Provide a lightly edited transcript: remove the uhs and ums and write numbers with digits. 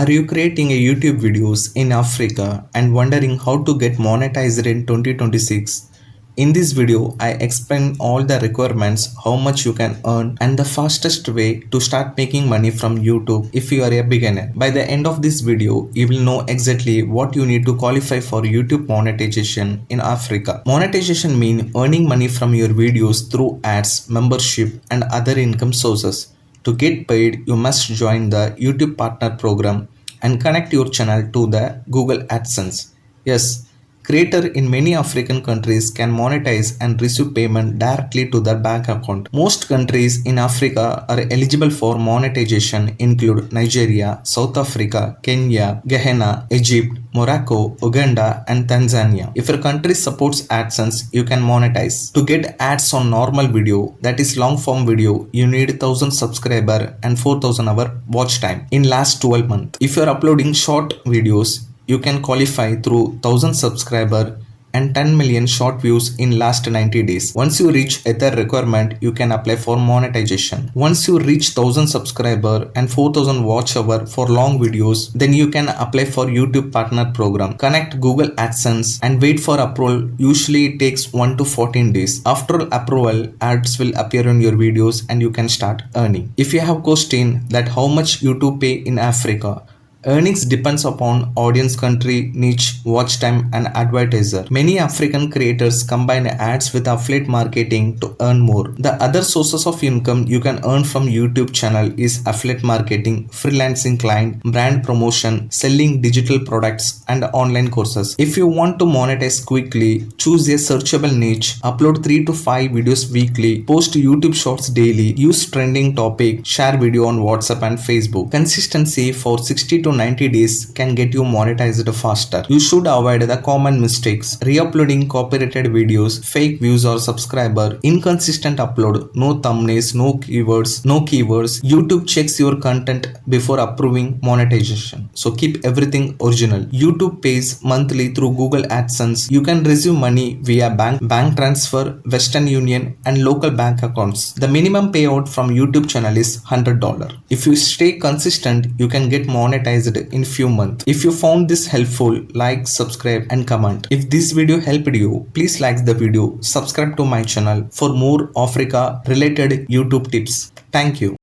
Are you creating a YouTube videos in Africa and wondering how to get monetized in 2026? In this video, I explain all the requirements, how much you can earn, and the fastest way to start making money from YouTube if you are a beginner. By the end of this video, you will know exactly what you need to qualify for YouTube monetization in Africa. Monetization means earning money from your videos through ads, membership, and other income sources. To get paid, you must join the YouTube Partner Program and connect your channel to the Google AdSense. Yes, creator in many African countries can monetize and receive payment directly to their bank account. Most countries in Africa are eligible for monetization include Nigeria, South Africa, Kenya, Ghana, Egypt, Morocco, Uganda, and Tanzania. If your country supports AdSense, you can monetize. To get ads on normal video, that is long form video, you need 1000 subscriber and 4000 hour watch time in last 12 months. If you are uploading short videos, you can qualify through 1000 subscriber and 10 million short views in last 90 days. Once you reach Ether requirement, you can apply for monetization. Once you reach 1000 subscriber and 4000 watch hour for long videos, then you can apply for YouTube Partner Program. Connect Google AdSense and wait for approval. Usually it takes 1 to 14 days. After approval, ads will appear on your videos and you can start earning. If you have question that how much YouTube pay in Africa, earnings depends upon audience, country, niche, watch time, and advertiser. Many African creators combine ads with affiliate marketing to earn more. The other sources of income you can earn from YouTube channel is affiliate marketing, freelancing client, brand promotion, selling digital products, and online courses. If you want to monetize quickly, choose a searchable niche, upload 3 to 5 videos weekly, post YouTube shorts daily, use trending topic, share video on WhatsApp and Facebook. Consistency for 60 to 90 days can get you monetized faster. You should avoid the common mistakes: re-uploading copyrighted videos, fake views or subscriber, inconsistent upload, no thumbnails, no keywords. YouTube checks your content before approving monetization. So keep everything original. YouTube pays monthly through Google AdSense. You can receive money via bank transfer, Western Union, and local bank accounts. The minimum payout from YouTube channel is $100. If you stay consistent, you can get monetized in few months. If you found this helpful, like, subscribe, and comment. If this video helped you, please like the video, subscribe to my channel for more Africa related YouTube tips. Thank you.